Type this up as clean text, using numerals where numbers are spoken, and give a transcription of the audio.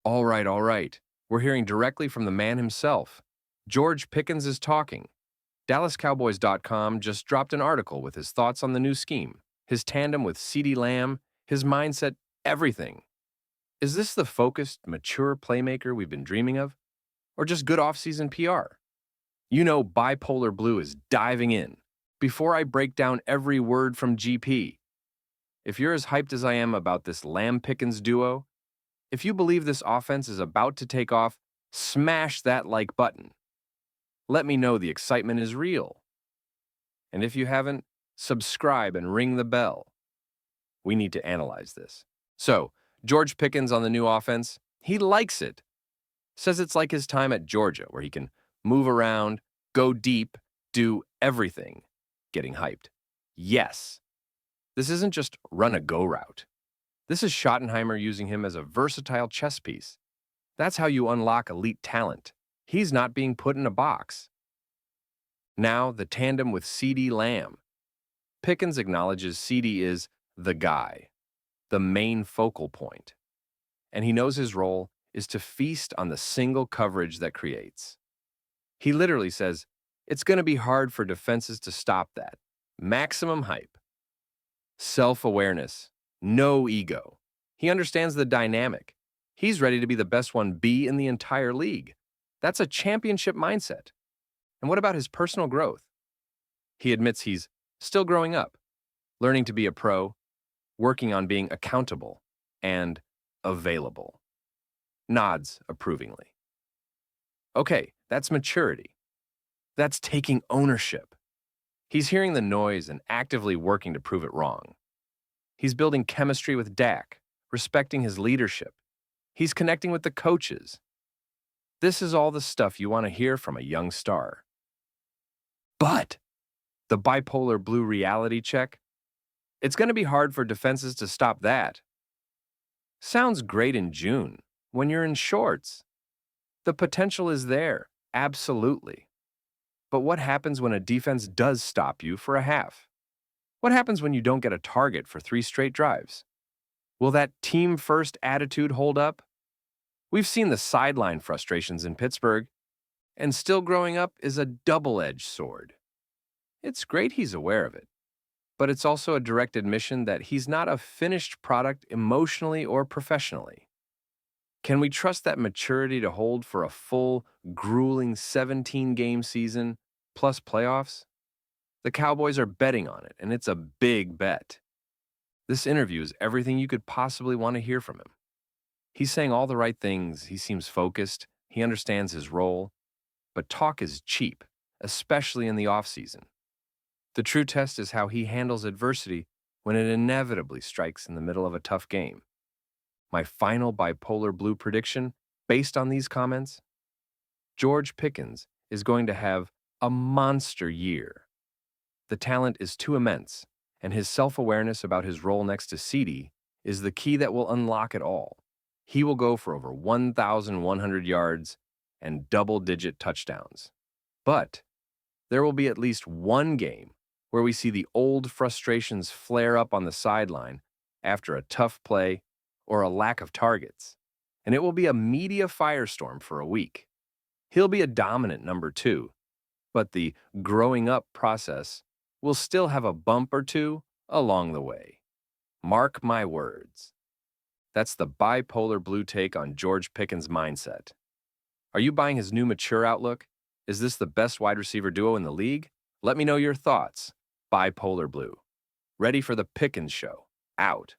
All right. We're hearing directly from the man himself. George Pickens is talking. DallasCowboys.com just dropped an article with his thoughts on the new scheme, his tandem with CeeDee Lamb, his mindset, everything. Is this the focused, mature playmaker we've been dreaming of? Or just good offseason PR? You know Bipolar Blue is diving in. Before I break down every word from GP, if you're as hyped as I am about this Lamb-Pickens duo, if you believe this offense is about to take off, smash that like button. Let me know the excitement is real. And if you haven't, subscribe and ring the bell. We need to analyze this. So, George Pickens on the new offense, he likes it. Says it's like his time at Georgia, where he can move around, go deep, do everything. Getting hyped. Yes. This isn't just run a go route. This is Schottenheimer using him as a versatile chess piece. That's how you unlock elite talent. He's not being put in a box. Now, the tandem with CeeDee Lamb. Pickens acknowledges CeeDee is the guy, the main focal point. And he knows his role is to feast on the single coverage that creates. He literally says, it's going to be hard for defenses to stop that. Maximum hype. Self-awareness. No ego. He understands the dynamic. He's ready to be the best 1B in the entire league. That's a championship mindset. And what about his personal growth? He admits he's still growing up, learning to be a pro, working on being accountable, and available. Nods approvingly. Okay, that's maturity. That's taking ownership. He's hearing the noise and actively working to prove it wrong. He's building chemistry with Dak, respecting his leadership. He's connecting with the coaches. This is all the stuff you want to hear from a young star. But the Bipolar Blue reality check? It's going to be hard for defenses to stop that. Sounds great in June, when you're in shorts. The potential is there, absolutely. But what happens when a defense does stop you for a half? What happens when you don't get a target for 3 straight drives? Will that team-first attitude hold up? We've seen the sideline frustrations in Pittsburgh, and still growing up is a double-edged sword. It's great he's aware of it, but it's also a direct admission that he's not a finished product emotionally or professionally. Can we trust that maturity to hold for a full, grueling 17-game season plus playoffs? The Cowboys are betting on it, and it's a big bet. This interview is everything you could possibly want to hear from him. He's saying all the right things, he seems focused, he understands his role, but talk is cheap, especially in the offseason. The true test is how he handles adversity when it inevitably strikes in the middle of a tough game. My final Bipolar Blue prediction, based on these comments, George Pickens is going to have a monster year. The talent is too immense, and his self-awareness about his role next to CeeDee is the key that will unlock it all. He will go for over 1,100 yards and double-digit touchdowns. But there will be at least one game where we see the old frustrations flare up on the sideline after a tough play or a lack of targets, and it will be a media firestorm for a week. He'll be a dominant number 2, but the growing up process will still have a bump or two along the way. Mark my words. That's the Bipolar Blue take on George Pickens' mindset. Are you buying his new mature outlook? Is this the best wide receiver duo in the league? Let me know your thoughts. Bipolar Blue. Ready for the Pickens show. Out.